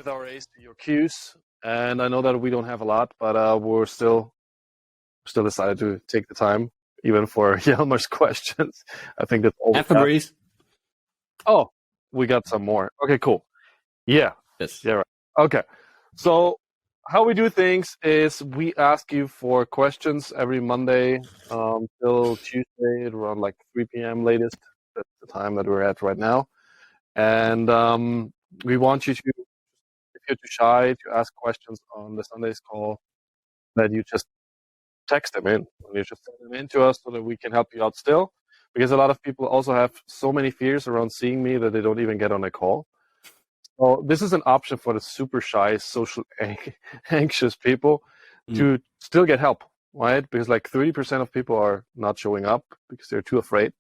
with our A's to your Q's. And I know that we don't have a lot, but we're still decided to take the time, even for Yelmer's questions. I think that's all. And Fabrice. Oh, we got some more. Okay, cool. Yeah. Yes. Yeah, right. Okay. So how we do things is we ask you for questions every Monday till Tuesday at around like 3 p.m. latest. That's the time that we're at right now. And we want you to, if you're too shy to ask questions on the Sunday's call, that you just text them in. You just send them in to us so that we can help you out still. Because a lot of people also have so many fears around seeing me that they don't even get on a call. So this is an option for the super shy, social anxious people to still get help, right? Because like 30% of people are not showing up because they're too afraid.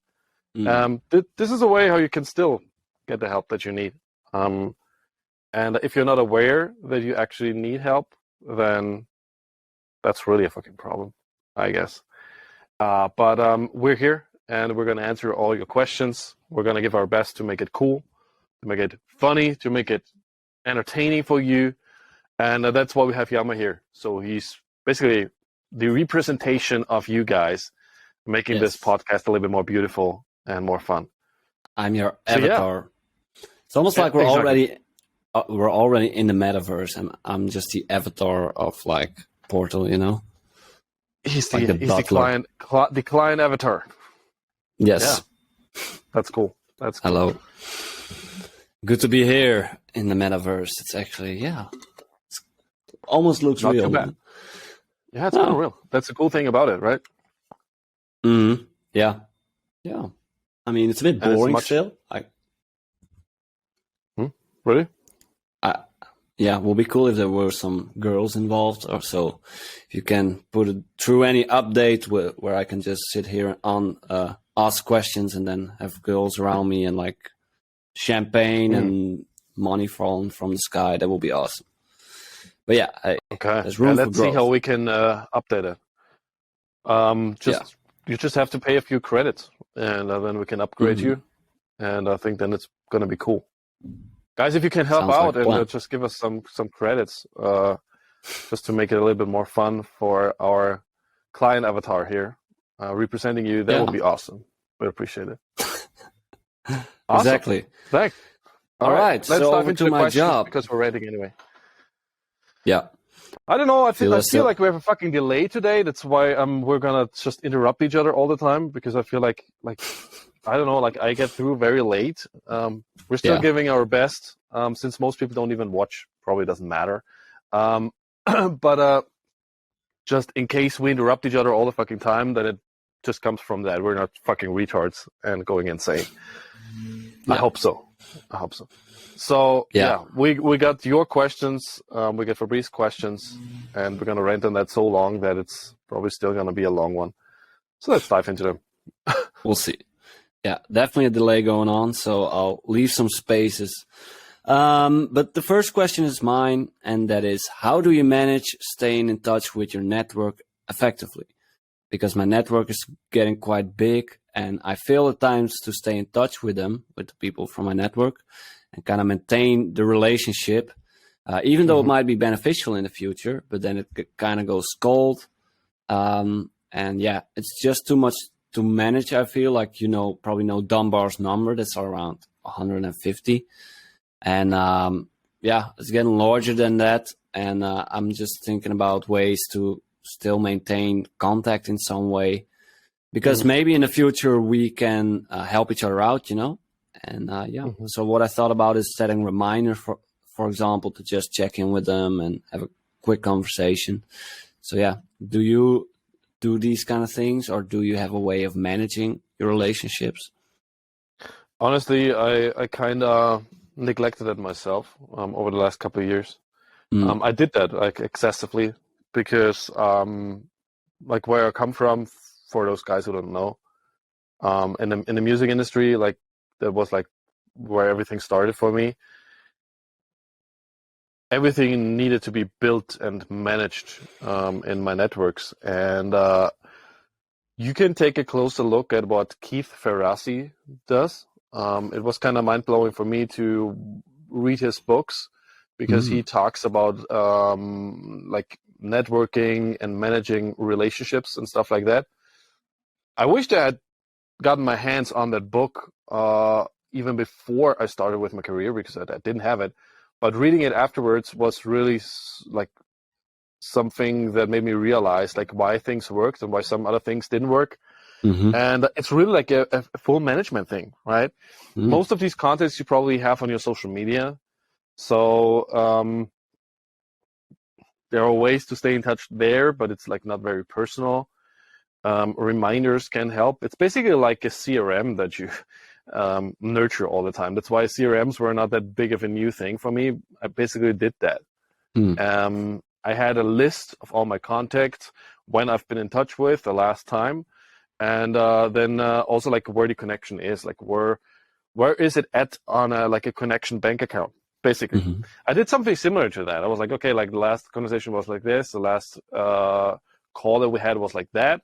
This is a way how you can still get the help that you need. And if you're not aware that you actually need help, then that's really a fucking problem, I guess. But we're here, and we're going to answer all your questions. We're going to give our best to make it cool, to make it funny, to make it entertaining for you. And that's why we have Yama here. So he's basically the representation of you guys, making this podcast a little bit more beautiful and more fun. I'm your avatar. Yeah. It's almost like we're already in the metaverse, and I'm just the avatar of like Portal, you know? He's like the client avatar. Yes. Yeah. That's cool. That's cool. Hello. Good to be here in the metaverse. It's actually, it almost looks not real. Too bad. Yeah, it's kind of real. That's the cool thing about it, right? Yeah. Yeah. I mean, it's a bit boring still. Really? Yeah, it would be cool if there were some girls involved or so. If you can put it through any update where I can just sit here and ask questions and then have girls around me and like champagne and money falling from the sky. That would be awesome. But yeah, there's room for growth. Let's see how we can update it. You just have to pay a few credits, and then we can upgrade you. And I think then it's gonna be cool. Guys, if you can help out and just give us some credits, just to make it a little bit more fun for our client avatar here, representing you, that would be awesome. We appreciate it. Awesome. Exactly. Thanks. All right. Let's dive into my job because we're waiting anyway. Yeah. I don't know. I feel like we have a fucking delay today. That's why we're gonna just interrupt each other all the time, because I feel like I don't know, like I get through very late. We're still giving our best, since most people don't even watch. Probably doesn't matter. But just in case we interrupt each other all the fucking time, then it just comes from that. We're not fucking retards and going insane. Yeah. I hope so. So we got your questions. We got Fabrice's questions, and we're gonna rant on that so long that it's probably still gonna be a long one. So let's dive into them. We'll see. Yeah, definitely a delay going on, so I'll leave some spaces. But the first question is mine, and that is, how do you manage staying in touch with your network effectively? Because my network is getting quite big, and I fail at times to stay in touch with them, with the people from my network, and kind of maintain the relationship, even though it might be beneficial in the future, but then it kind of goes cold. And yeah, it's just too much to manage. I feel like, probably know Dunbar's number. That's around 150. And it's getting larger than that. And I'm just thinking about ways to still maintain contact in some way, because maybe in the future we can help each other out, And so what I thought about is setting reminders, for example, to just check in with them and have a quick conversation. So yeah, do you do these kind of things, or do you have a way of managing your relationships? Honestly, I kind of neglected it myself over the last couple of years. I did that like excessively because like where I come from, for those guys who don't know, in the music industry, like that was like where everything started for me. Everything needed to be built and managed in my networks. And you can take a closer look at what Keith Ferrazzi does. It was kind of mind-blowing for me to read his books because he talks about like networking and managing relationships and stuff like that. I wished I had gotten my hands on that book even before I started with my career, because I didn't have it. But reading it afterwards was really like something that made me realize like why things worked and why some other things didn't work. And it's really like a full management thing, right? Most of these contacts you probably have on your social media. So there are ways to stay in touch there, but it's like not very personal. Reminders can help. It's basically like a CRM that you nurture all the time. That's why CRMs were not that big of a new thing for me. I basically did that. I had a list of all my contacts, when I've been in touch with the last time, and then also like where the connection is, like where is it at on a connection bank account, basically. I did something similar to that. I was like, okay, like the last conversation was like this, the last call that we had was like that,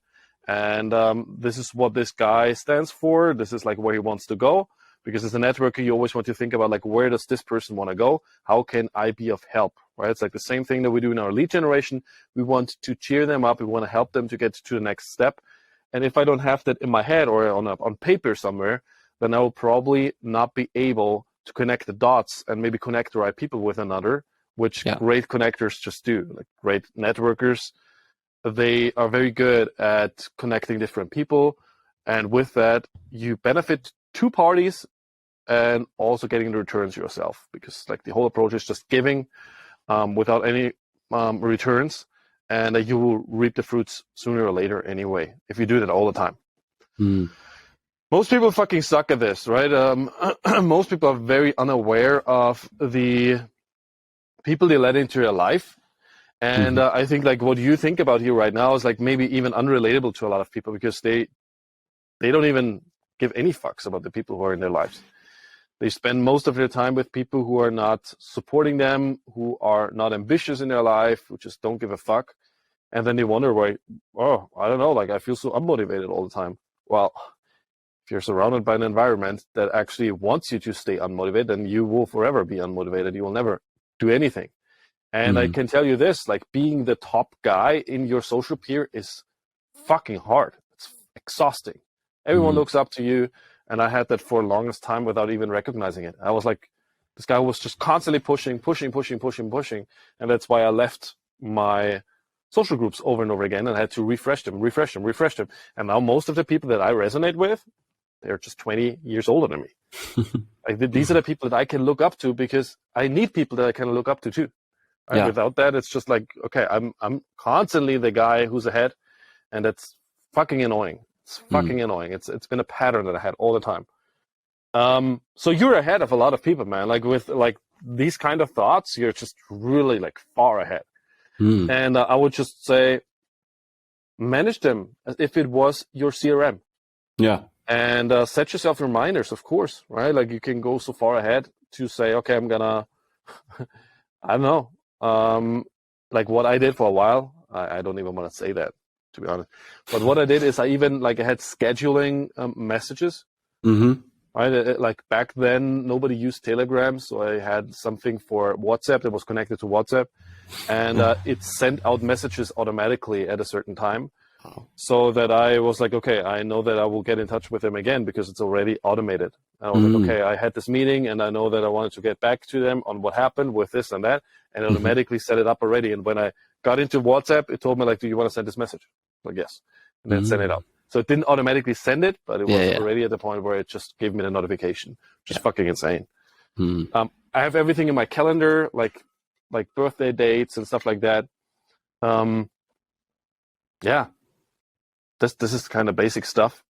and this is what this guy stands for. This is like where he wants to go. Because as a networker, you always want to think about like, where does this person want to go? How can I be of help, right? It's like the same thing that we do in our lead generation. We want to cheer them up. We want to help them to get to the next step. And if I don't have that in my head or on paper somewhere, then I will probably not be able to connect the dots and maybe connect the right people with another, which great connectors just do. Like great networkers, they are very good at connecting different people. And with that, you benefit two parties and also getting the returns yourself, because like the whole approach is just giving without any returns, and you will reap the fruits sooner or later anyway if you do that all the time. Most people fucking suck at this, right? Most people are very unaware of the people they let into their life. And I think like what you think about here right now is like maybe even unrelatable to a lot of people, because they don't even give any fucks about the people who are in their lives. They spend most of their time with people who are not supporting them, who are not ambitious in their life, who just don't give a fuck. And then they wonder why, oh, I don't know, like I feel so unmotivated all the time. Well, if you're surrounded by an environment that actually wants you to stay unmotivated, then you will forever be unmotivated. You will never do anything. And I can tell you this, like being the top guy in your social peer is fucking hard. It's exhausting. Everyone looks up to you. And I had that for the longest time without even recognizing it. I was like, this guy was just constantly pushing. And that's why I left my social groups over and over again and had to refresh them. And now most of the people that I resonate with, they're just 20 years older than me. Like, these are the people that I can look up to, because I need people that I can look up to too. And without that, it's just like, okay, I'm constantly the guy who's ahead, and that's fucking annoying. It's fucking annoying. It's been a pattern that I had all the time. So you're ahead of a lot of people, man. Like with like these kind of thoughts, you're just really like far ahead. And I would just say, manage them as if it was your CRM. Yeah. And set yourself reminders, of course, right? Like you can go so far ahead to say, okay, I'm gonna, I don't know, like what I did for a while. I don't even want to say that, to be honest. But what I did is I even like I had scheduling messages. Right? Like back then, nobody used Telegram, so I had something for WhatsApp that was connected to WhatsApp, and it sent out messages automatically at a certain time, so that I was like, okay, I know that I will get in touch with them again because it's already automated. And I was like, okay, I had this meeting, and I know that I wanted to get back to them on what happened with this and that, and it automatically set it up already. And when I got into WhatsApp, it told me like, do you want to send this message? Like, yes, and then send it out. So it didn't automatically send it, but it was already at the point where it just gave me the notification, which is fucking insane. I have everything in my calendar, like birthday dates and stuff like that. This is kind of basic stuff.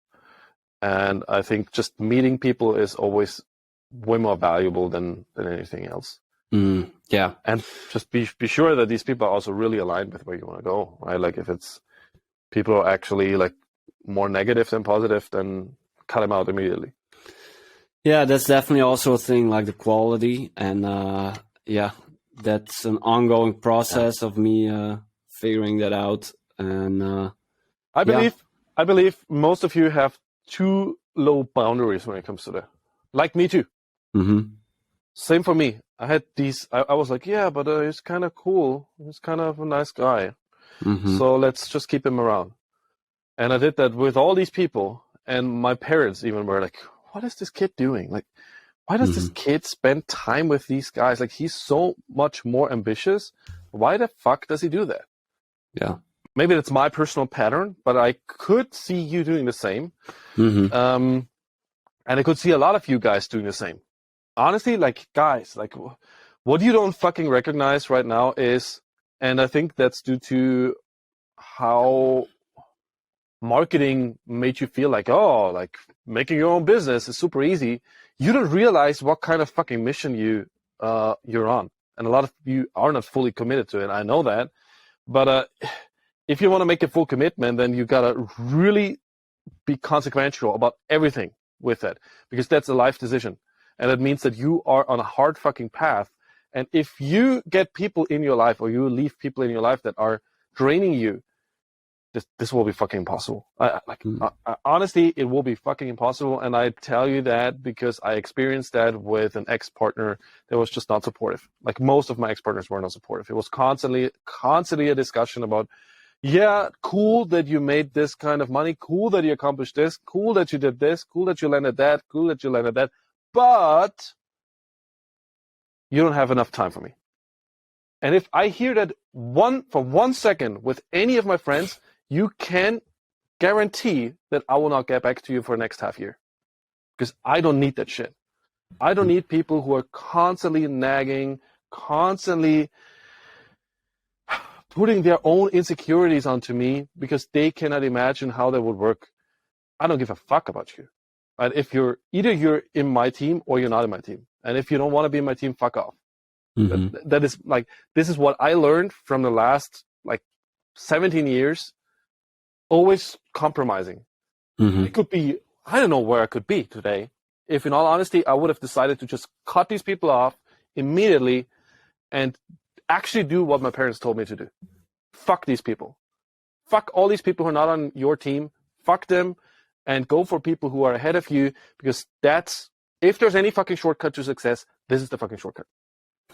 And I think just meeting people is always way more valuable than anything else. Yeah. And just be sure that these people are also really aligned with where you want to go, right? Like if it's people are actually like more negative than positive, then cut them out immediately. Yeah, that's definitely also a thing, like the quality. And that's an ongoing process of me figuring that out. And I believe most of you have too low boundaries when it comes to that. Like me too. Same for me. I had these. I was like, yeah, but he's kind of cool. He's kind of a nice guy. Mm-hmm. So let's just keep him around. And I did that with all these people, and my parents even were like, "What is this kid doing? Like, why does this kid spend time with these guys? Like, he's so much more ambitious. Why the fuck does he do that?" Yeah. Maybe that's my personal pattern, but I could see you doing the same. Mm-hmm. And I could see a lot of you guys doing the same. Honestly, like, guys, like, what you don't fucking recognize right now is, and I think that's due to how marketing made you feel like, oh, like making your own business is super easy. You don't realize what kind of fucking mission you're on, and a lot of you are not fully committed to it. I know that, but if you want to make a full commitment, then you gotta really be consequential about everything with that, because that's a life decision, and it means that you are on a hard fucking path. And if you get people in your life, or you leave people in your life that are draining you, this will be fucking impossible. Honestly, it will be fucking impossible. And I tell you that because I experienced that with an ex-partner that was just not supportive. Like, most of my ex-partners were not supportive. It was constantly a discussion about, yeah, cool that you made this kind of money, cool that you accomplished this, cool that you did this, cool that you landed that, cool that you landed that, but you don't have enough time for me. And if I hear that for 1 second with any of my friends, you can guarantee that I will not get back to you for the next half year, because I don't need that shit. I don't need people who are constantly nagging, constantly putting their own insecurities onto me because they cannot imagine how that would work. I don't give a fuck about you. Right? If you're in my team or you're not in my team. And if you don't want to be in my team, fuck off. Mm-hmm. That is like, this is what I learned from the last like 17 years, always compromising. Mm-hmm. It could be, I don't know where I could be today. If in all honesty, I would have decided to just cut these people off immediately and actually do what my parents told me to do. Fuck these people. Fuck all these people who are not on your team. Fuck them, and go for people who are ahead of you, because that's, if there's any fucking shortcut to success, this is the fucking shortcut.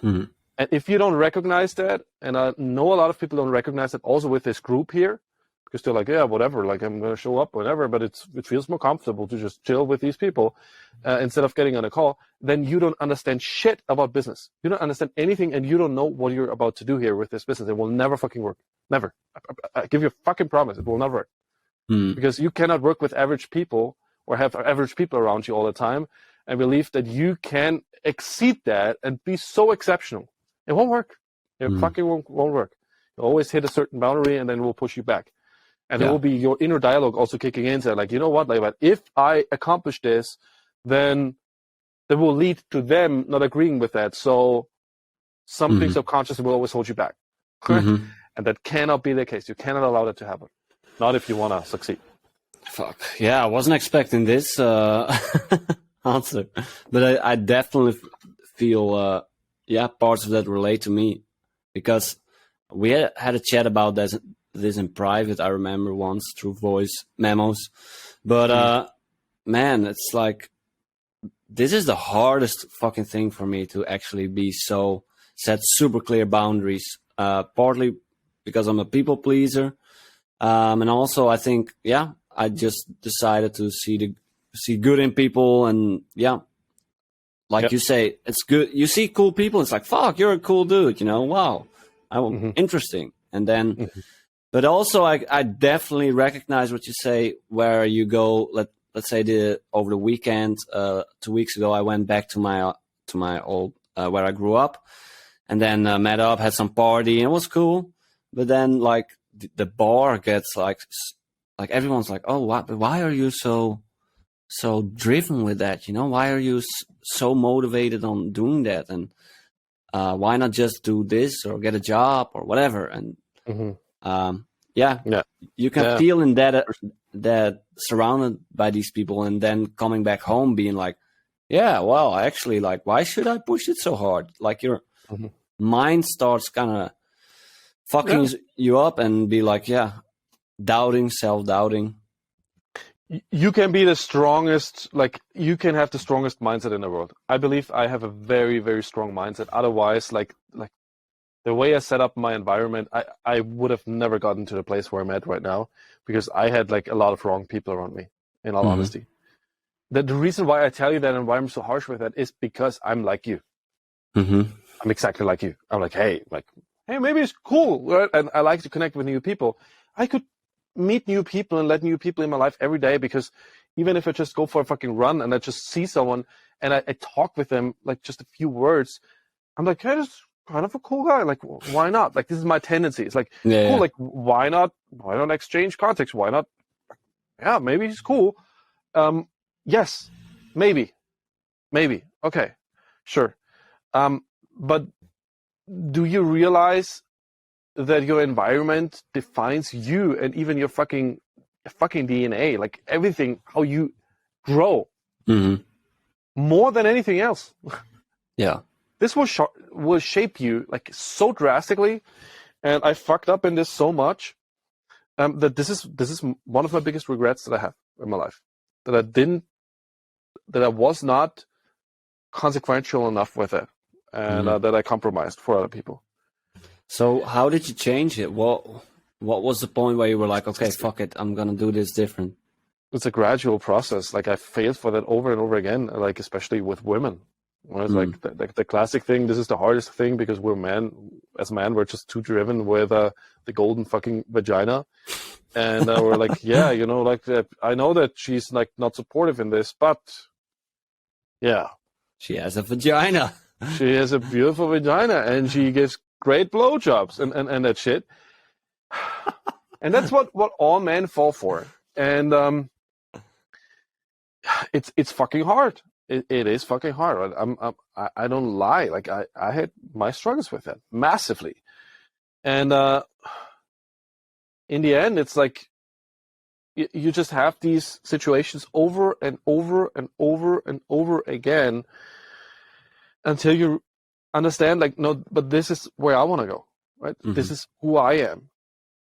Mm-hmm. And if you don't recognize that, and I know a lot of people don't recognize it also with this group here, because they're like, yeah, whatever, like, I'm going to show up whenever, but it feels more comfortable to just chill with these people instead of getting on a call, then you don't understand shit about business. You don't understand anything, and you don't know what you're about to do here with this business. It will never fucking work. Never. I give you a fucking promise. It will never work. Mm-hmm. Because you cannot work with average people or have average people around you all the time and believe that you can exceed that and be so exceptional. It won't work. It fucking won't work. You always hit a certain boundary, and then it will push you back. And it will be your inner dialogue also kicking in. So like, you know what, like, but if I accomplish this, then that will lead to them not agreeing with that. So something subconsciously will always hold you back. And that cannot be the case. You cannot allow that to happen. Not if you want to succeed. Fuck. Yeah, I wasn't expecting this answer. But I definitely feel, parts of that relate to me. Because we had a chat about this in private, I remember once, through voice memos. But man, it's like, this is the hardest fucking thing for me, to actually be so set super clear boundaries. Partly because I'm a people pleaser, and also I think I just decided to see good in people, and you say, it's good. You see cool people, it's like, fuck, you're a cool dude, wow, interesting. And then. But also, I definitely recognize what you say, where you go. Let's say over the weekend, 2 weeks ago, I went back to my old where I grew up, and then met up, had some party, and it was cool. But then, like, the bar gets like everyone's like, oh, why are you so driven with that? Why are you so motivated on doing that? And why not just do this or get a job or whatever? And you can feel in that surrounded by these people, and then coming back home being like, actually, like, why should I push it so hard? Like, your mind starts kind of fucking you up, and be like, self-doubting. You can be the strongest, like you can have the strongest mindset in the world. I believe I have a very, very strong mindset. Otherwise, like the way I set up my environment, I would have never gotten to the place where I'm at right now because I had like a lot of wrong people around me, in all honesty. The reason why I tell you that environment's so harsh with that is because I'm like you. I'm exactly like you. I'm like, hey, maybe it's cool, right? And I like to connect with new people. I could meet new people and let new people in my life every day because even if I just go for a fucking run and I just see someone and I talk with them like just a few words, I'm like, hey, this is kind of a cool guy. Like, why not? Like, this is my tendency. It's like, cool. Like, why not? Why not exchange contacts? Why not? Yeah, maybe he's cool. Yes, maybe. Okay, sure. But do you realize that your environment defines you and even your fucking DNA, like everything, how you grow more than anything else? Yeah. This will shape you like so drastically, and I fucked up in this so much that this is one of my biggest regrets that I have in my life, that I was not consequential enough with it, and that I compromised for other people. So how did you change it? What was the point where you were like, okay, fuck it, I'm gonna do this different? It's a gradual process. Like I failed for that over and over again, like especially with women. It's like the classic thing. This is the hardest thing because we're men. As men, we're just too driven with the golden fucking vagina, and we're like, yeah, you know, like I know that she's like not supportive in this, but yeah, she has a vagina. She has a beautiful vagina, and she gives great blowjobs and that shit. And that's what all men fall for. And it's fucking hard. It is fucking hard. I don't lie. Like I had my struggles with that massively. And in the end, it's like you just have these situations over and over and over and over again until you understand, like, no, but this is where I want to go, right? This is who I am.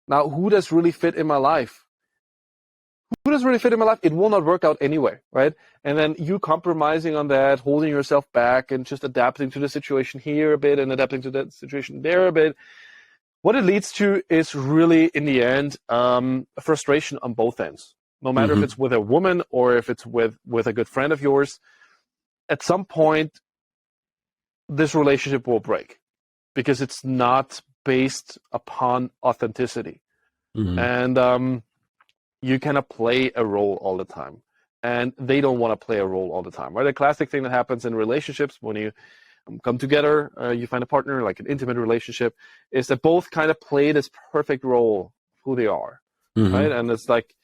Now, who does really fit in my life? Who does really fit in my life? It will not work out anyway, right? And then you compromising on that, holding yourself back and just adapting to the situation here a bit and adapting to that situation there a bit. What it leads to is really, in the end, a frustration on both ends. No matter if it's with a woman or if it's with a good friend of yours, at some point, this relationship will break because it's not based upon authenticity. And you cannot play a role all the time. And they don't want to play a role all the time, right? A classic thing that happens in relationships when you come together, you find a partner, like an intimate relationship, is that both kind of play this perfect role, who they are, right? And it's like,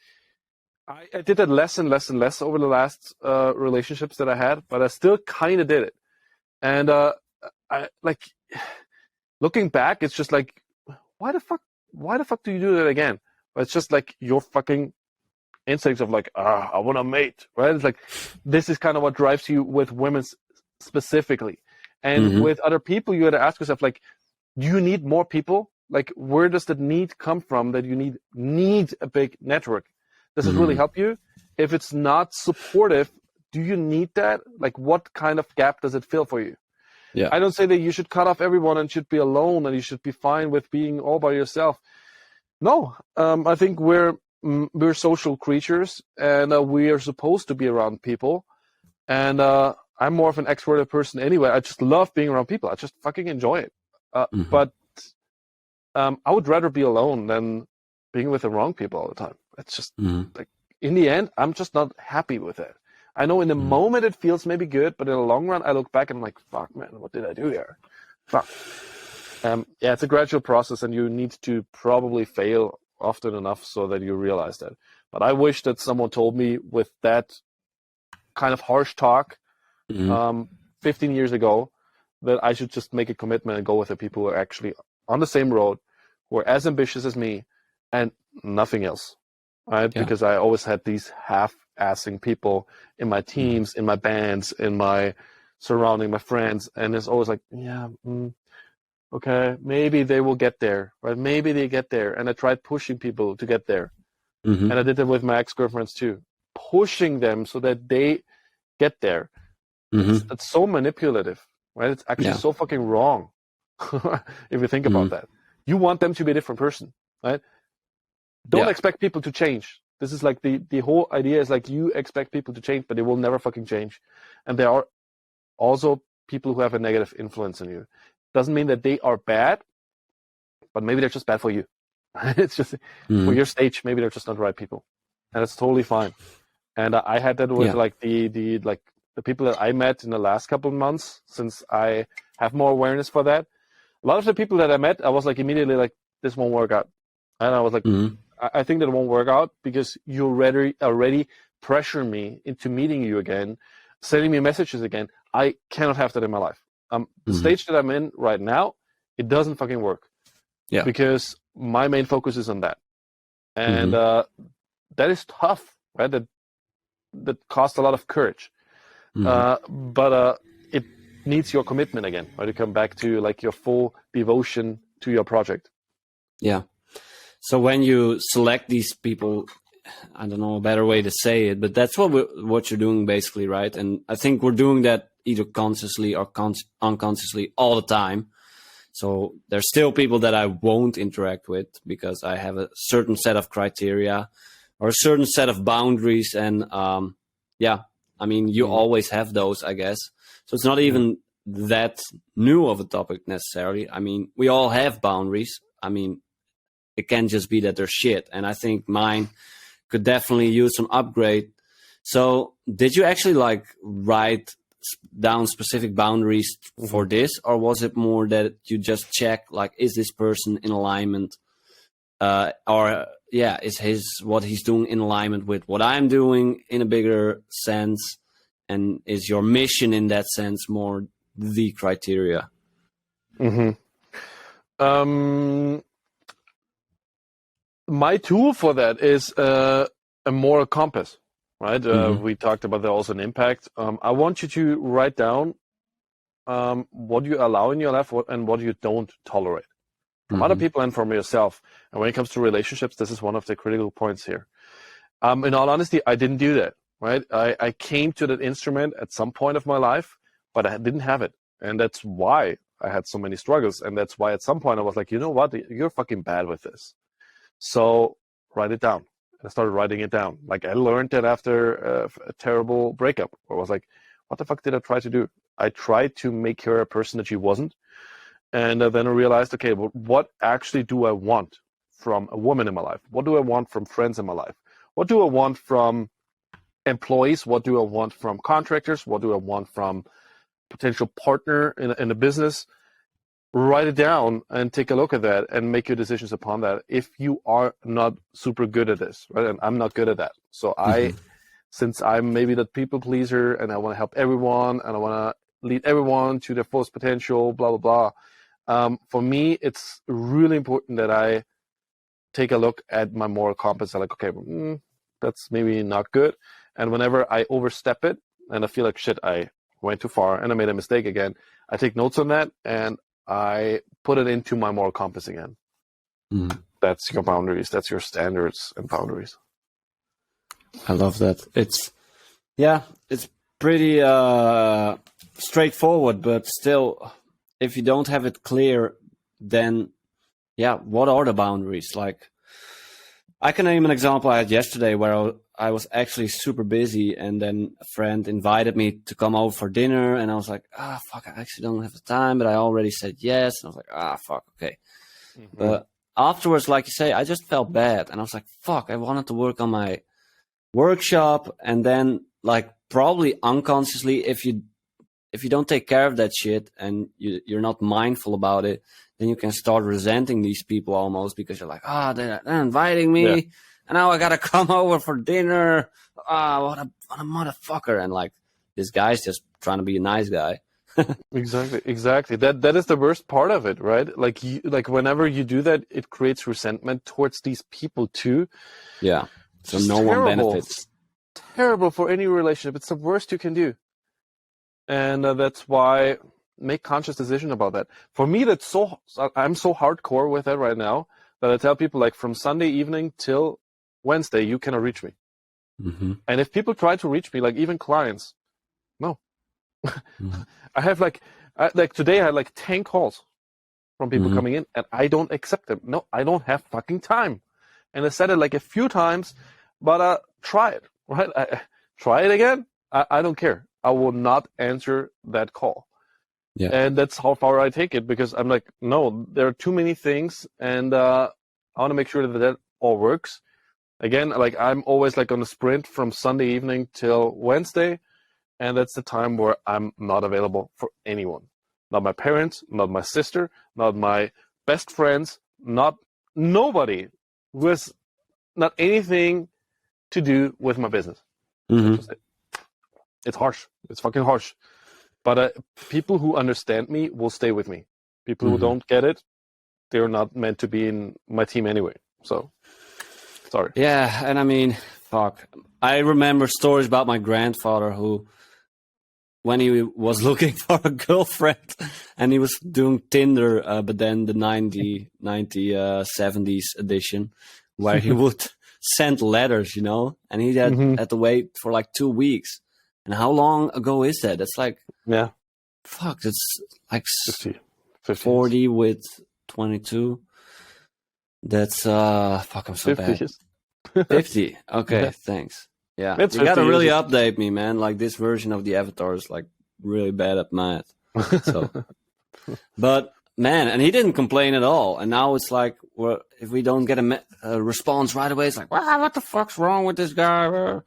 I did that less and less and less over the last relationships that I had, but I still kind of did it. And I like looking back, it's just like, why the fuck do you do that again? But it's just like your fucking instincts of like, I want to mate, right? It's like, this is kind of what drives you with women specifically. And with other people, you got to ask yourself, like, do you need more people? Like, where does the need come from that you need a big network? Does it really help you? If it's not supportive, do you need that? Like, what kind of gap does it fill for you? Yeah. I don't say that you should cut off everyone and should be alone and you should be fine with being all by yourself. No, I think we're social creatures and we are supposed to be around people. And I'm more of an extroverted person anyway. I just love being around people. I just fucking enjoy it. But I would rather be alone than being with the wrong people all the time. It's just like, in the end, I'm just not happy with it. I know in the moment it feels maybe good, but in the long run, I look back and I'm like, fuck, man, what did I do here? Fuck. Yeah, it's a gradual process and you need to probably fail often enough so that you realize that. But I wish that someone told me with that kind of harsh talk 15 years ago that I should just make a commitment and go with the people who are actually on the same road, who are as ambitious as me and nothing else, right? Yeah. Because I always had these half-assing people in my teams, in my bands, in my surrounding, my friends, and it's always like, okay, maybe they will get there, right? Maybe they get there. And I tried pushing people to get there. And I did that with my ex-girlfriends too. pushing them so that they get there. It's so manipulative, right? It's actually so fucking wrong. If you think about that, you want them to be a different person, right? Don't expect people to change. This is like the whole idea is like you expect people to change, but they will never fucking change. And there are also people who have a negative influence on you. Doesn't mean that they are bad, but maybe they're just bad for you. It's just for your stage. Maybe they're just not the right people, and it's totally fine. And I had that with like the people that I met in the last couple of months, since I have more awareness for that. A lot of the people that I met, I was like immediately like, this won't work out. And I was like, I think that it won't work out because you already pressure me into meeting you again, sending me messages again. I cannot have that in my life. The stage that I'm in right now, it doesn't fucking work. Yeah. Because my main focus is on that. And that is tough, right? That costs a lot of courage. But it needs your commitment again, right? To come back to like your full devotion to your project. Yeah. So when you select these people, I don't know a better way to say it, but that's what you're doing basically, right? And I think we're doing that either consciously or unconsciously all the time. So there's still people that I won't interact with because I have a certain set of criteria or a certain set of boundaries. And I mean, you always have those, I guess. So it's not even that new of a topic necessarily. I mean, we all have boundaries. I mean, it can just be that they're shit. And I think mine could definitely use some upgrade. So did you actually like write down specific boundaries for this? Or was it more that you just check, like, is this person in alignment? Is what he's doing in alignment with what I'm doing in a bigger sense? And is your mission in that sense more the criteria? My tool for that is a moral compass, right? We talked about that also an impact. I want you to write down what you allow in your life and what you don't tolerate from other people and from yourself. And when it comes to relationships, this is one of the critical points here. In all honesty, I didn't do that, right? I came to that instrument at some point of my life, but I didn't have it. And that's why I had so many struggles. And that's why at some point I was like, you know what? You're fucking bad with this. So write it down. And I started writing it down. Like I learned that after a terrible breakup, where I was like, what the fuck did I try to do? I tried to make her a person that she wasn't. And then I realized, okay, well, what actually do I want from a woman in my life? What do I want from friends in my life? What do I want from employees? What do I want from contractors? What do I want from potential partner in a business? Write it down and take a look at that and make your decisions upon that. If you are not super good at this, right? And I'm not good at that. So since I'm maybe the people pleaser and I want to help everyone and I want to lead everyone to their fullest potential, blah, blah, blah. For me, it's really important that I take a look at my moral compass. I'm like, okay, that's maybe not good. And whenever I overstep it and I feel like, shit, I went too far and I made a mistake again, I take notes on that and I put it into my moral compass again. That's your boundaries. That's your standards and boundaries. I love that. It's pretty straightforward, but still, if you don't have it clear, then what are the boundaries? Like, I can name an example I had yesterday where I was actually super busy, and then a friend invited me to come over for dinner, and I was like, fuck, I actually don't have the time, but I already said yes. And I was like, fuck, okay. But afterwards, like you say, I just felt bad, and I was like, fuck, I wanted to work on my workshop, and then like probably unconsciously, if you don't take care of that shit and you're not mindful about it, then you can start resenting these people almost because you're like, they're inviting me, and now I gotta come over for dinner. What a motherfucker! And like, this guy's just trying to be a nice guy. Exactly. That is the worst part of it, right? Like whenever you do that, it creates resentment towards these people too. Yeah. So no one benefits. Terrible for any relationship. It's the worst you can do. And that's why make conscious decision about that. For me, I'm so hardcore with that right now that I tell people, like, from Sunday evening till Wednesday, you cannot reach me. Mm-hmm. And if people try to reach me, like even clients, no. Mm-hmm. I have like today I had like 10 calls from people Mm-hmm. coming in, and I don't accept them. No, I don't have fucking time. And I said it like a few times, but try it, right? Try it again. I don't care. I will not answer that call. Yeah. And that's how far I take it, because I'm like, no, there are too many things, and I want to make sure that all works. Again, like I'm always like on a sprint from Sunday evening till Wednesday, and that's the time where I'm not available for anyone. Not my parents, not my sister, not my best friends, not nobody who has not anything to do with my business. That's Mm-hmm. just it. It's harsh. It's fucking harsh. But people who understand me will stay with me. People who Mm-hmm. don't get it, they're not meant to be in my team anyway. So, sorry. Yeah, and I mean, fuck. I remember stories about my grandfather who, when he was looking for a girlfriend and he was doing Tinder, but then the 70s edition, where he would send letters, you know, and he had to wait for like 2 weeks. And how long ago is that? That's like, Yeah, fuck, that's like 50 40 with 22. That's, fuck, I'm so 50 bad. years. 50. Okay, Yeah. thanks. Yeah, It's you gotta 50 really years. update me, man. Like this version of the Avatar is like really bad at math. So, but man, and he didn't complain at all. And now it's like, well, if we don't get a response right away, it's like, wow, what the fuck's wrong with this guy?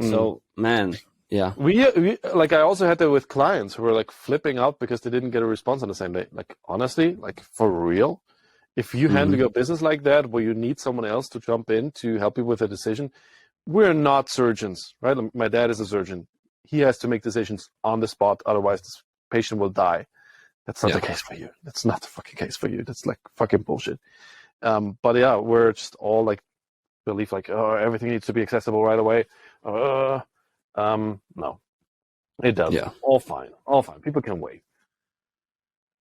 So, man, yeah. We like I also had that with clients who were like flipping out because they didn't get a response on the same day. Like honestly, like for real, if you handle your business like that, where you need someone else to jump in to help you with a decision, we're not surgeons, right? My dad is a surgeon. He has to make decisions on the spot, otherwise this patient will die. That's not Yeah. the case for you. That's not the fucking case for you. That's like fucking bullshit. But yeah, we're just all like believe like, oh, everything needs to be accessible right away. No, it doesn't. Yeah. All fine. People can wait.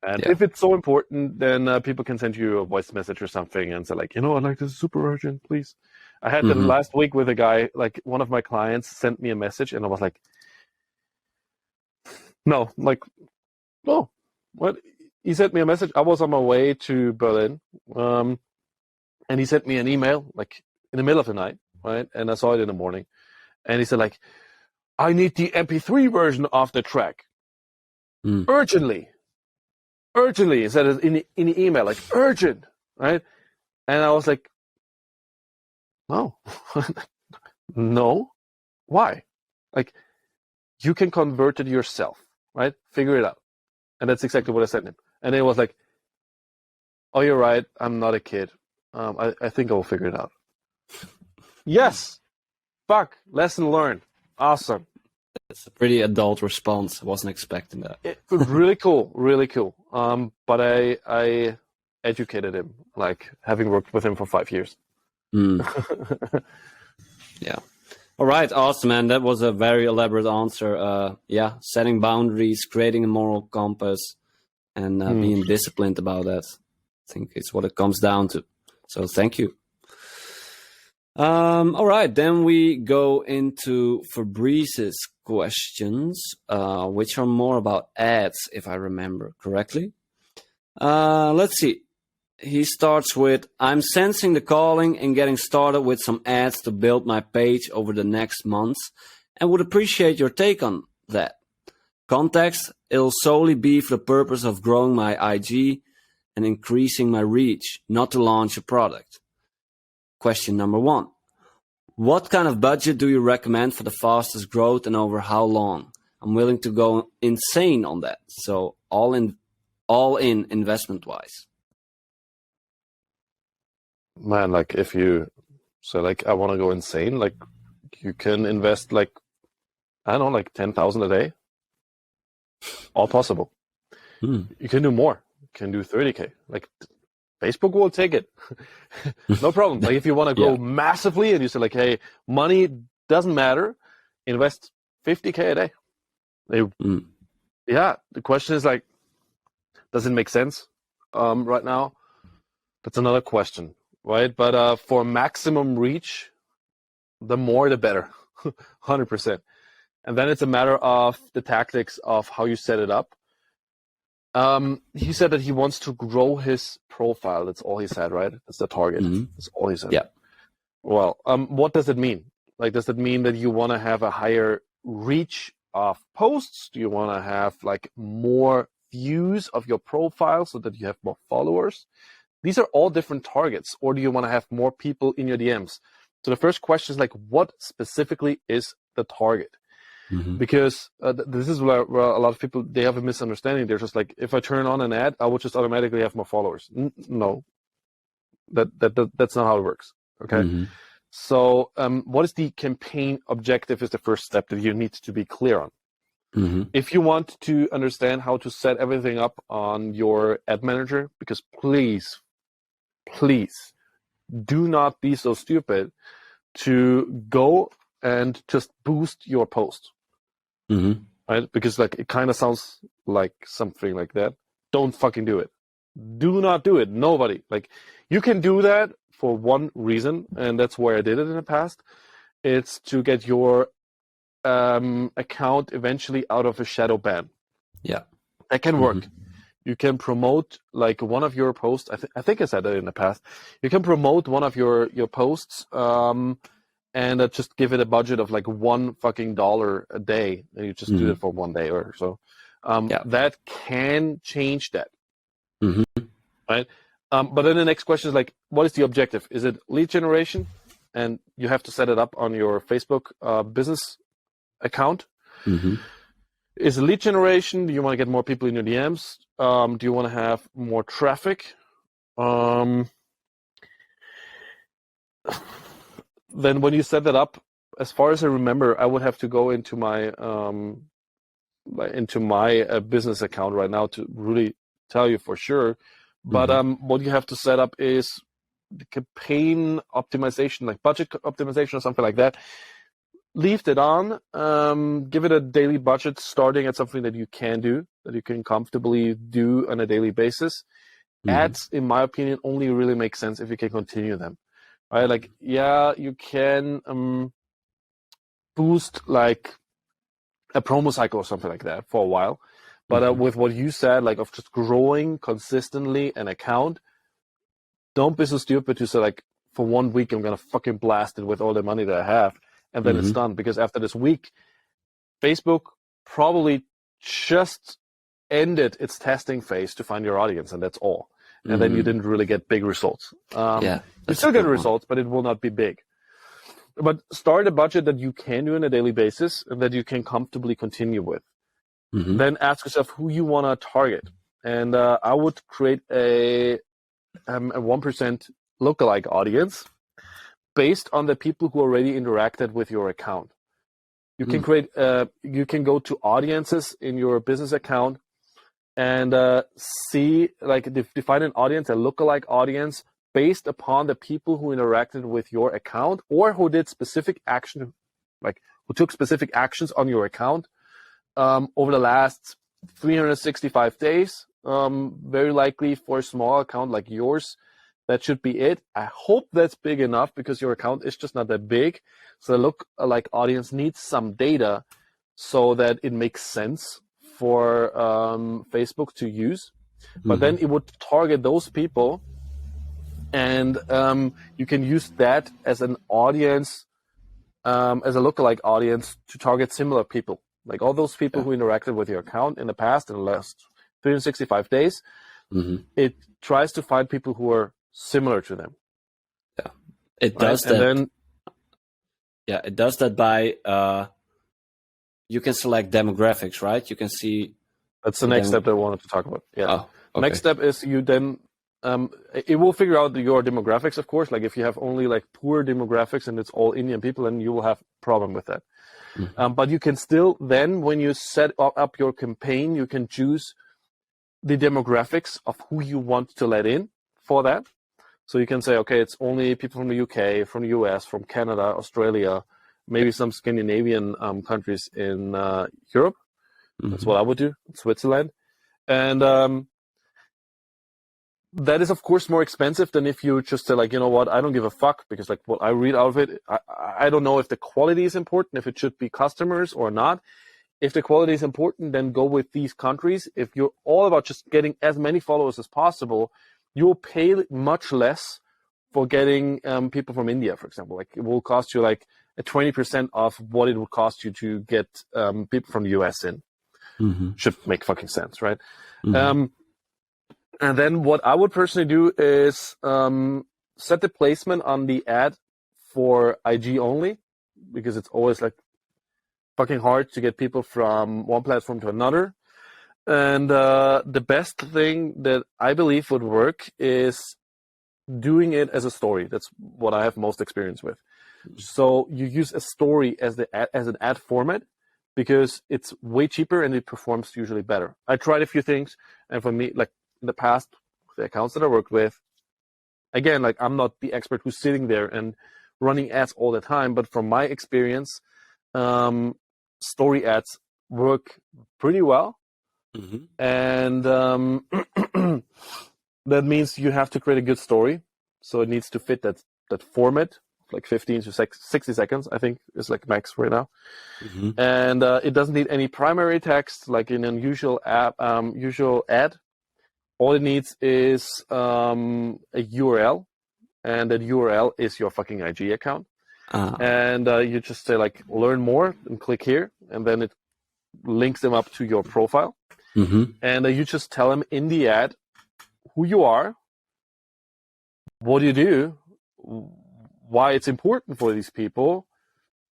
And Yeah. if it's so important, then people can send you a voice message or something and say like, like this is super urgent, please. I had that last week with a guy, like one of my clients sent me a message and I was like, no, like, oh, what? He sent me a message. I was on my way to Berlin. And he sent me an email like in the middle of the night, right? And I saw it in the morning. And he said like, I need the MP3 version of the track. Urgently. He said it in the email, like urgent, right? And I was like, no. No. Why? Like, you can convert it yourself, right? Figure it out. And that's exactly what I sent him. And it was like, oh, you're right. I'm not a kid. I think I will figure it out. Yes. Fuck. Lesson learned. Awesome. It's a pretty adult response. I wasn't expecting that. Really cool. Really cool. But I educated him, like having worked with him for 5 years. Yeah. All right. Awesome, man. That was a very elaborate answer. Yeah. Setting boundaries, creating a moral compass, and being disciplined about that. I think it's what it comes down to. So thank you. All right. Then we go into Fabrice's questions, which are more about ads, if I remember correctly. Let's see. He starts with, I'm sensing the calling and getting started with some ads to build my page over the next months and would appreciate your take on that. Context, it'll solely be for the purpose of growing my IG and increasing my reach, not to launch a product. Question number 1. What kind of budget do you recommend for the fastest growth and over how long? I'm willing to go insane on that. So all in investment wise. Man, like if you say like I want to go insane, like you can invest like I don't know, like 10,000 a day. All possible. You can do more. You can do 30K. Like Facebook will take it. No problem. Like if you want to grow massively and you say like, hey, money doesn't matter, invest 50K a day. Yeah. The question is like, does it make sense right now? That's another question, right? But for maximum reach, the more the better, 100%. And then it's a matter of the tactics of how you set it up. He said that he wants to grow his profile. That's all he said, right? That's the target. That's all he said. Yeah. Well, what does it mean? Like, does it mean that you want to have a higher reach of posts? Do you want to have like more views of your profile so that you have more followers? These are all different targets. Or do you want to have more people in your DMs? So the first question is like, what specifically is the target? Because this is where a lot of people, they have a misunderstanding. They're just like, if I turn on an ad, I will just automatically have more followers. No, that's not how it works. Okay. So what is the campaign objective is the first step that you need to be clear on. If you want to understand how to set everything up on your ad manager, because please do not be so stupid to go and just boost your post. Right? Because like it kind of sounds like something like that. Don't fucking do it. Do not do it. Nobody. Like, you can do that for one reason, and that's where I did it in the past. It's to get your account eventually out of a shadow ban. Yeah. That can work. You can promote like one of your posts. I think I said that in the past. You can promote one of your posts and just give it a budget of like $1 a day, and you just do it for 1 day or so. That can change that, right? But then the next question is like, what is the objective? Is it lead generation? And you have to set it up on your Facebook business account. Is it lead generation? Do you want to get more people in your DMs? Do you want to have more traffic? Then when you set that up, as far as I remember, I would have to go into my business account right now to really tell you for sure. But what you have to set up is the campaign optimization, like budget optimization or something like that. Leave it on. Give it a daily budget starting at something that you can do, that you can comfortably do on a daily basis. Ads, in my opinion, only really make sense if you can continue them. Right, like, yeah, you can boost like a promo cycle or something like that for a while, but with what you said, like of just growing consistently an account, don't be so stupid to say like, for 1 week I'm gonna fucking blast it with all the money that I have, and then it's done. Because after this week, Facebook probably just ended its testing phase to find your audience, and that's all. And then you didn't really get big results. You still get results, but it will not be big. But start a budget that you can do on a daily basis and that you can comfortably continue with. Then ask yourself who you want to target. And I would create a 1% lookalike audience based on the people who already interacted with your account. You can create, you can go to audiences in your business account and see, like, define an audience, a lookalike audience, based upon the people who interacted with your account or who did specific action, like who took specific actions on your account over the last 365 days. Very likely for a small account like yours, that should be it. I hope that's big enough because your account is just not that big. So the lookalike audience needs some data so that it makes sense for Facebook to use. But then it would target those people, and you can use that as an audience, as a lookalike audience, to target similar people. Like all those people who interacted with your account in the past, in the last 365 days, it tries to find people who are similar to them. Yeah, it does that. And then, it does that by you can select demographics, right? You can see. That's the next step that I wanted to talk about. Yeah. Oh, okay. Next step is you then. It will figure out your demographics, of course. Like if you have only like poor demographics and it's all Indian people, then you will have a problem with that. But you can still then, when you set up your campaign, you can choose the demographics of who you want to let in for that. So you can say, okay, it's only people from the UK, from the US, from Canada, Australia, maybe some Scandinavian countries in Europe. That's what I would do, Switzerland. And that is of course more expensive than if you just say like, you know what, I don't give a fuck, because like what I read out of it, I don't know if the quality is important, if it should be customers or not. If the quality is important, then go with these countries. If you're all about just getting as many followers as possible, you'll pay much less for getting people from India, for example. Like it will cost you like a 20% of what it would cost you to get people from the US in. Should make fucking sense, right? And then what I would personally do is set the placement on the ad for IG only, because it's always like fucking hard to get people from one platform to another. And the best thing that I believe would work is doing it as a story. That's what I have most experience with. So you use a story as an ad format, because it's way cheaper and it performs usually better. I tried a few things, and for me, like in the past, the accounts that I worked with, again, like I'm not the expert who's sitting there and running ads all the time, but from my experience, story ads work pretty well. And that means you have to create a good story. So it needs to fit that format, like 15 to 60 seconds, I think is like max right now. And it doesn't need any primary text like in an usual ad. All it needs is a URL, and that URL is your fucking IG account. And you just say like, learn more, and click here, and then it links them up to your profile. And you just tell them in the ad who you are, what you do, why it's important for these people,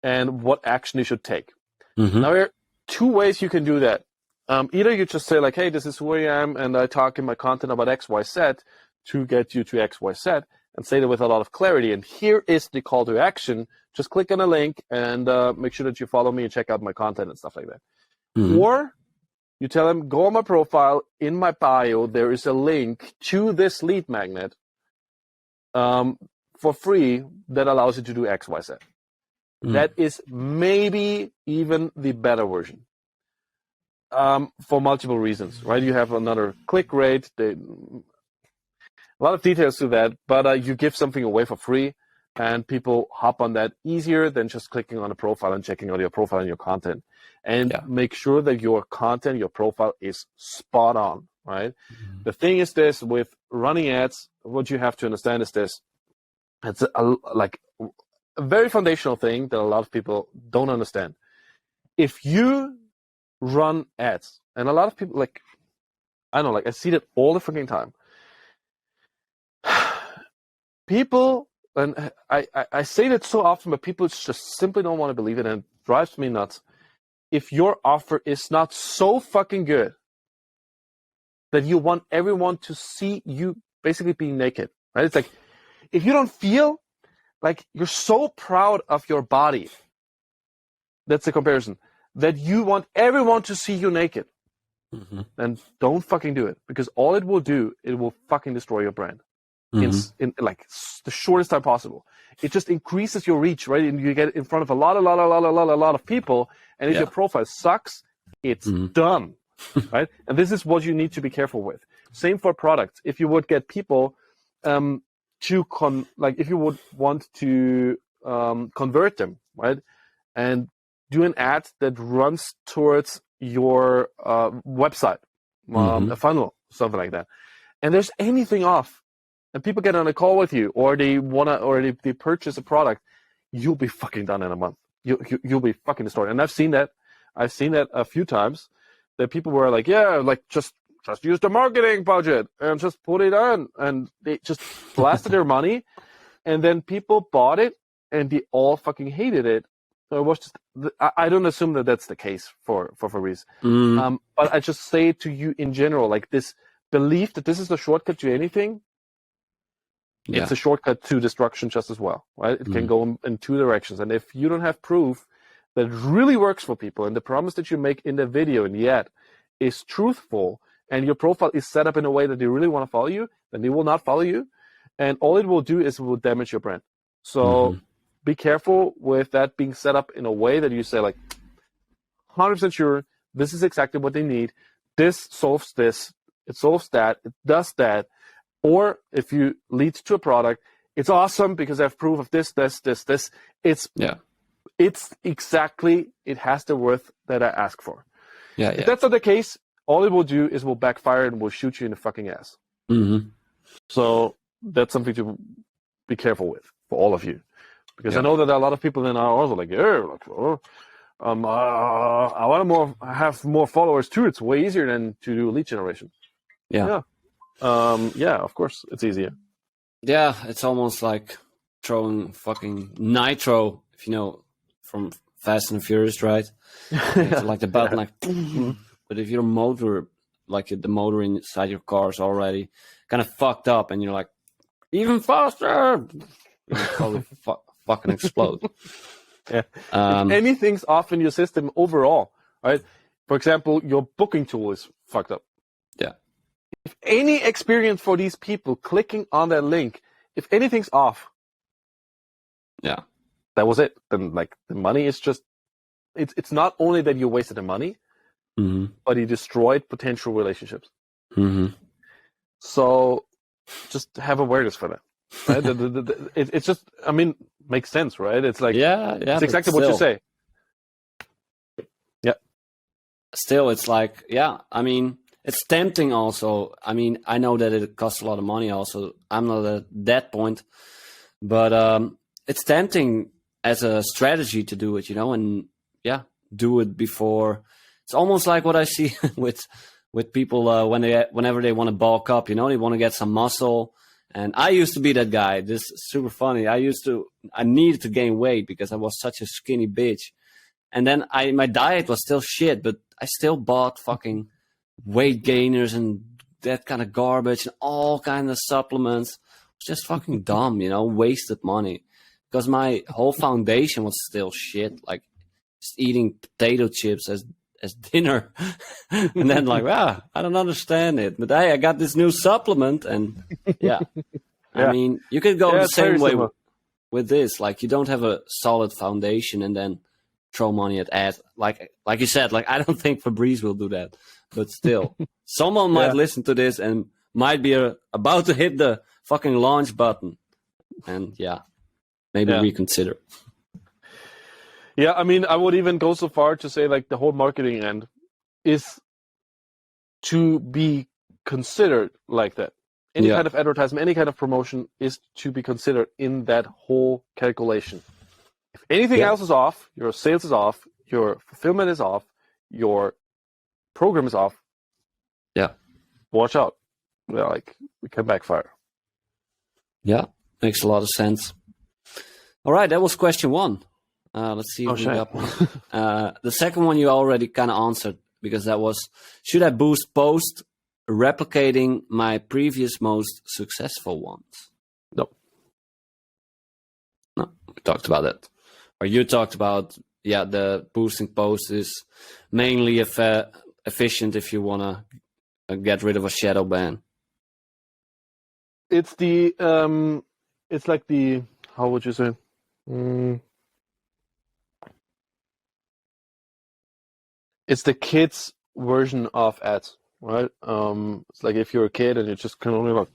and what action they should take. Now, there are two ways you can do that. Either you just say like, hey, this is who I am, and I talk in my content about X, Y, Z to get you to X, Y, Z, and say that with a lot of clarity. And here is the call to action. Just click on a link and make sure that you follow me and check out my content and stuff like that. Or you tell them, go on my profile, in my bio, there is a link to this lead magnet for free that allows you to do X, Y, Z. That is maybe even the better version. For multiple reasons, right? You have another click rate, a lot of details to that, but you give something away for free, and people hop on that easier than just clicking on a profile and checking out your profile and your content. And make sure that your content, your profile is spot on, right? The thing is this, with running ads, what you have to understand is this. It's a very foundational thing that a lot of people don't understand. If you run ads, and a lot of people, like, I don't know, like I see that all the freaking time. People, and I say that so often, but people just simply don't want to believe it, and it drives me nuts. If your offer is not so fucking good that you want everyone to see you basically being naked, right? It's like, if you don't feel like you're so proud of your body, that's the comparison, that you want everyone to see you naked, then don't fucking do it, because all it will do, it will fucking destroy your brand in like the shortest time possible. It just increases your reach, right? And you get in front of a lot of people, and if your profile sucks, it's done, right? And this is what you need to be careful with. Same for products. If you would get people if you would want to convert them, right, and do an ad that runs towards your website, a funnel, something like that, and there's anything off, and people get on a call with you, or they purchase a product, you'll be fucking done in a month. You'll be fucking destroyed. And I've seen that a few times, that people were like, yeah, like just use the marketing budget and just put it on, and they just blasted their money, and then people bought it and they all fucking hated it. So it was just, I don't assume that that's the case for Fabrice. But I just say to you in general, like, this belief that this is the shortcut to anything, it's a shortcut to destruction just as well, right? It can go in two directions. And if you don't have proof that really works for people, and the promise that you make in the video and the ad is truthful, and your profile is set up in a way that they really want to follow you, then they will not follow you. And all it will do is it will damage your brand. So be careful with that being set up in a way that you say, like, 100% sure, this is exactly what they need. This solves this. It solves that. It does that. Or if you lead to a product, it's awesome because I have proof of this. It's exactly, it has the worth that I ask for. Yeah. If that's not the case, all it will do is will backfire and will shoot you in the fucking ass. Mm-hmm. So that's something to be careful with for all of you. Because I know that a lot of people then are also like, I want to have more followers too. It's way easier than to do lead generation. Yeah. Of course, it's easier. Yeah, it's almost like throwing fucking nitro, if you know, from Fast and Furious, right? Like the button, like. But if your motor, like the motor inside your car is already kind of fucked up, and you're like, even faster, you probably fucking explode. Yeah. If anything's off in your system overall, right? For example, your booking tool is fucked up. Yeah. If any experience for these people clicking on that link, if anything's off, yeah, that was it. Then like the money is just, it's not only that you wasted the money, but you destroyed potential relationships. So just have awareness for that. Right? It's just, I mean, makes sense, right? It's like, it's exactly what you say. Yeah. Still, it's like, I mean, it's tempting also. I mean, I know that it costs a lot of money also. I'm not at that point. But it's tempting as a strategy to do it, you know, and do it before. It's almost like what I see with people whenever they want to bulk up, you know, they want to get some muscle. And I used to be that guy. This is super funny. I needed to gain weight because I was such a skinny bitch. And then my diet was still shit, but I still bought fucking weight gainers and that kind of garbage and all kind of supplements. It's just fucking dumb, you know, wasted money. Because my whole foundation was still shit, like just eating potato chips as dinner. And then like, I don't understand it. But hey, I got this new supplement and I mean, you could go the same way with this. Like you don't have a solid foundation and then throw money at ads. Like you said, like I don't think Fabrice will do that. But still, someone might listen to this and might be about to hit the fucking launch button. And maybe reconsider. Yeah, I mean, I would even go so far to say like the whole marketing end is to be considered like that. Any kind of advertisement, any kind of promotion is to be considered in that whole calculation. If anything else is off, your sales is off, your fulfillment is off, your program is off. Yeah. Watch out. Like we can backfire. Yeah, makes a lot of sense. All right, that was question 1. Let's see if we got one. The second one you already kind of answered because that was, should I boost post replicating my previous most successful ones? No, we talked about that. Or you talked about, the boosting post is mainly efficient if you want to get rid of a shadow ban. It's the, it's like the, how would you say? It's the kids' version of ads, right? It's like if you're a kid and you're just kind of like,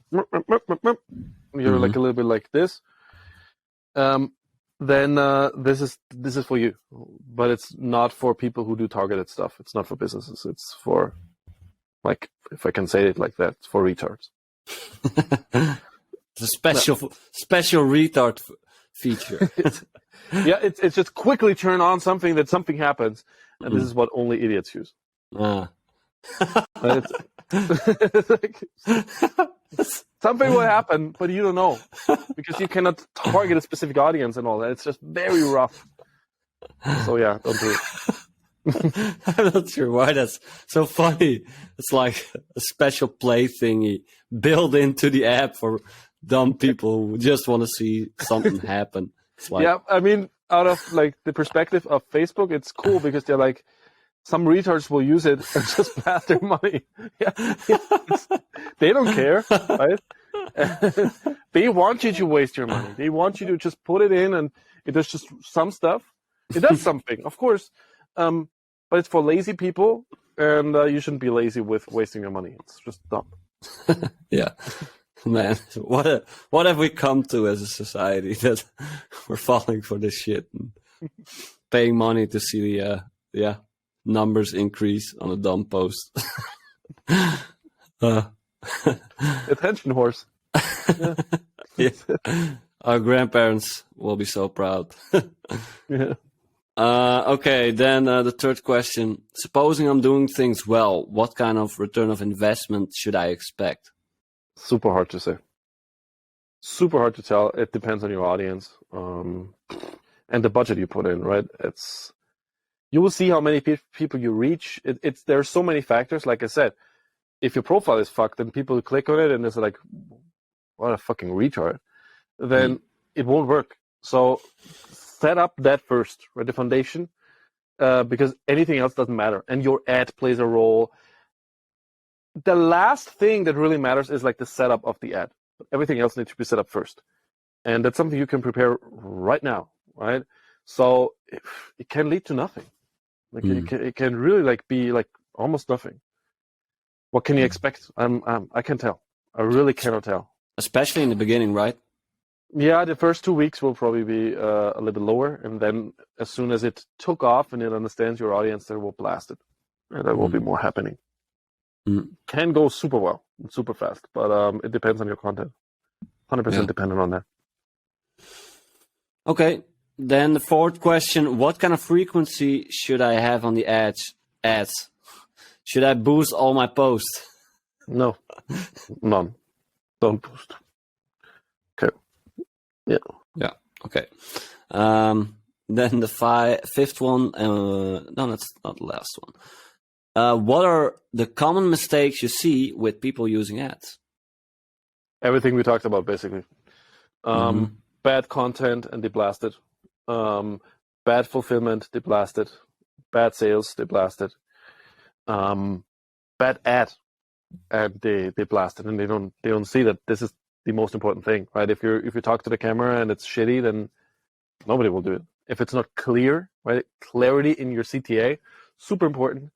you're like a little bit like this, then this is for you. But it's not for people who do targeted stuff. It's not for businesses. It's for, like, if I can say it like that, it's for retards. It's a special retard feature. It's just quickly turn on something that something happens. And this is what only idiots use. It's like, something will happen, but you don't know because you cannot target a specific audience and all that. It's just very rough. So don't do it. I'm not sure why that's so funny. It's like a special play thingy built into the app for dumb people who just want to see something happen. It's like, I mean, out of like the perspective of Facebook, it's cool because they're like, some retards will use it and just pass their money. They don't care, right? They want you to waste your money. They want you to just put it in and it does just some stuff. It does something, of course. But it's for lazy people and you shouldn't be lazy with wasting your money. It's just dumb. Man, what have we come to as a society that we're falling for this shit and paying money to see the numbers increase on a dumb post? Attention horse. Yeah. Yeah. Our grandparents will be so proud. Yeah. Okay, then the third question. Supposing I'm doing things well, what kind of return of investment should I expect? Super hard to say. Super hard to tell. It depends on your audience and the budget you put in, right? You will see how many people you reach. There are so many factors. Like I said, if your profile is fucked and people click on it and it's like, what a fucking retard, then it won't work. So set up that first, right? The foundation, because anything else doesn't matter. And your ad plays a role. The last thing that really matters is like the setup of the ad. Everything else needs to be set up first. And that's something you can prepare right now, right? So it can lead to nothing. Like it can really like be like almost nothing. What can you expect? I can't tell. I really cannot tell. Especially in the beginning, right? Yeah, the first 2 weeks will probably be a little bit lower, and then as soon as it took off and it understands your audience, then we'll blast it, and there will be more happening. Can go super well, super fast, but it depends on your content. 100% dependent on that. Okay, then the fourth question: what kind of frequency should I have on the ads? Should I boost all my posts? No, none. Don't boost. Okay. Yeah. Yeah. Okay. Then the fifth one. No, that's not the last one. What are the common mistakes you see with people using ads? Everything we talked about, basically. Bad content and they blast it. Bad fulfillment, they blast it. Bad sales, they blast it. Bad ad, and they blast it, and they don't see that this is the most important thing, right? If you talk to the camera and it's shitty, then nobody will do it. If it's not clear, right? Clarity in your CTA, super important.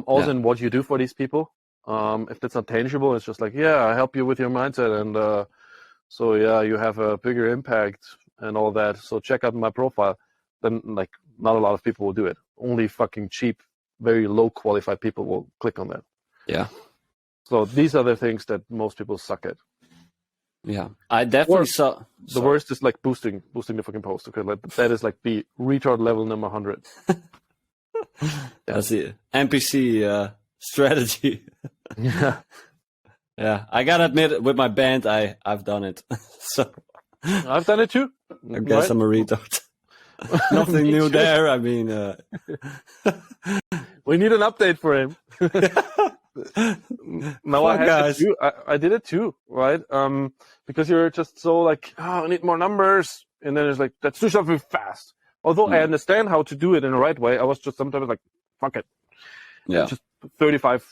Also in what you do for these people. If that's not tangible, it's just like, yeah, I help you with your mindset, and so yeah, you have a bigger impact and all that. So check out my profile. Then like not a lot of people will do it. Only fucking cheap, very low qualified people will click on that. Yeah. So these are the things that most people suck at. Yeah, I definitely saw. The worst is like boosting the fucking post. Okay, like that is like the retard level number 100. That's the NPC strategy. Yeah. Yeah, I gotta admit, with my band, I've done it. So I've done it too. I guess I'm a retard. Nothing new there. I mean, we need an update for him. No, I did it too, right? Because you're just so like, oh, I need more numbers, and then it's like, let's do something fast. Although I understand how to do it in the right way, I was just sometimes like, fuck it. Yeah. Just $35.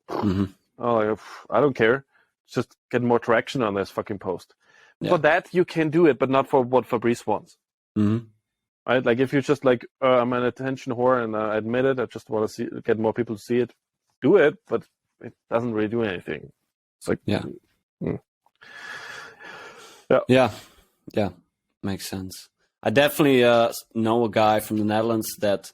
Mm-hmm. Oh, like, I don't care. Just get more traction on this fucking post. Yeah. For that, you can do it, but not for what Fabrice wants. Mm-hmm. Right? Like if you're just like, I'm an attention whore and I admit it, I just want to get more people to see it. Do it, but it doesn't really do anything. It's like, yeah, makes sense. I definitely know a guy from the Netherlands that,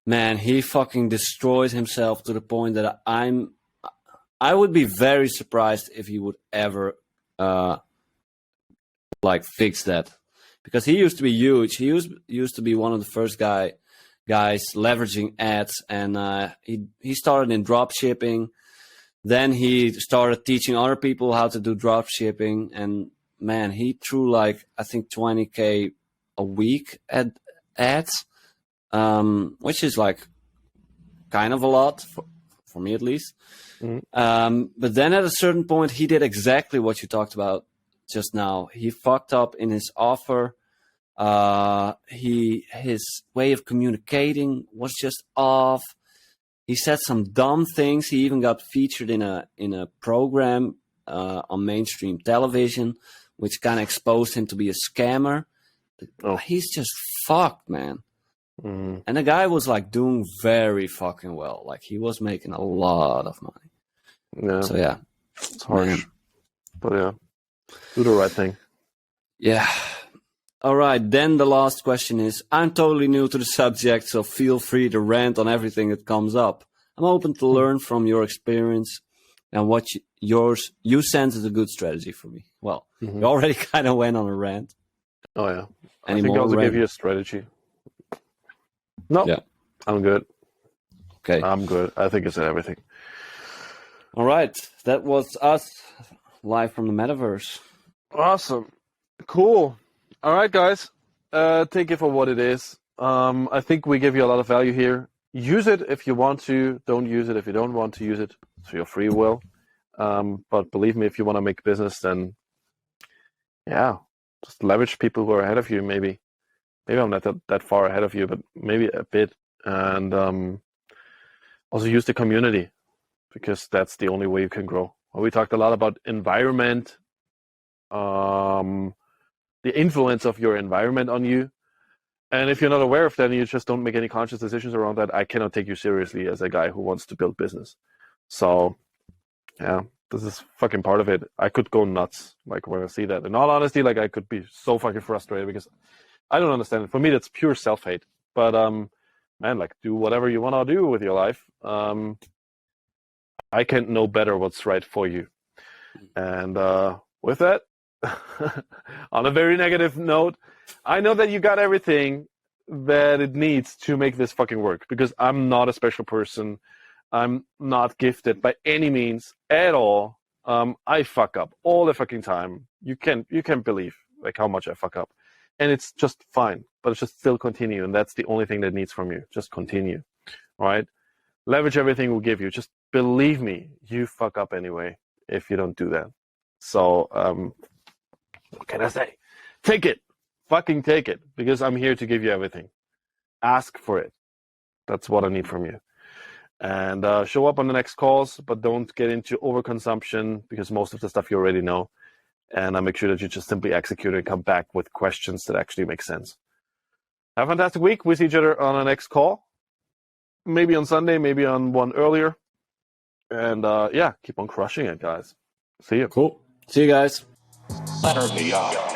man, he fucking destroys himself to the point that I would be very surprised if he would ever like fix that, because he used to be huge. He used to be one of the first guys leveraging ads, and he started in drop shipping. Then he started teaching other people how to do drop shipping, and man, he threw like I think 20K a week at ads, which is like kind of a lot for me at least. Mm-hmm. But then at a certain point, he did exactly what you talked about just now. He fucked up in his offer. His way of communicating was just off. He said some dumb things. He even got featured in a program on mainstream television, which kind of exposed him to be a scammer. Oh. He's just fucked, man. Mm. And the guy was like doing very fucking well. Like he was making a lot of money. Yeah. So yeah, it's harsh. But yeah, do the right thing. Yeah. All right. Then the last question is, I'm totally new to the subject, so feel free to rant on everything that comes up. I'm open to learn from your experience and what you sense is a good strategy for me. Well, you already kind of went on a rant. Oh yeah. Any I think I more also rant? gave you a strategy. No, Yeah. I'm good. Okay. I'm good. I think it's everything. All right. That was us live from the metaverse. Awesome. Cool. All right, guys. Take it for what it is. I think we give you a lot of value here. Use it if you want to. Don't use it if you don't want to use it. It's your free will. But believe me, if you want to make business, then yeah, just leverage people who are ahead of you. Maybe I'm not that far ahead of you, but maybe a bit. And also use the community, because that's the only way you can grow. Well, we talked a lot about environment, the influence of your environment on you. And if you're not aware of that and you just don't make any conscious decisions around that, I cannot take you seriously as a guy who wants to build business. So, yeah, this is fucking part of it. I could go nuts, like, when I see that. In all honesty, like, I could be so fucking frustrated because I don't understand it. For me, that's pure self-hate. But, man, like, do whatever you want to do with your life. I can't know better what's right for you. And with that, on a very negative note, I know that you got everything that it needs to make this fucking work, because I'm not a special person. I'm not gifted by any means at all. I fuck up all the fucking time. You can't believe like how much I fuck up. And it's just fine, but it's just still continue. And that's the only thing that needs from you. Just continue. All right? Leverage everything we'll give you. Just believe me, you fuck up anyway if you don't do that. So, what can I say? Take it. Fucking take it. Because I'm here to give you everything. Ask for it. That's what I need from you. And show up on the next calls, but don't get into overconsumption, because most of the stuff you already know. And make sure that you just simply execute and come back with questions that actually make sense. Have a fantastic week. We see each other on the next call. Maybe on Sunday, maybe on one earlier. And yeah, keep on crushing it, guys. See you. Cool. See you guys. Letter me up.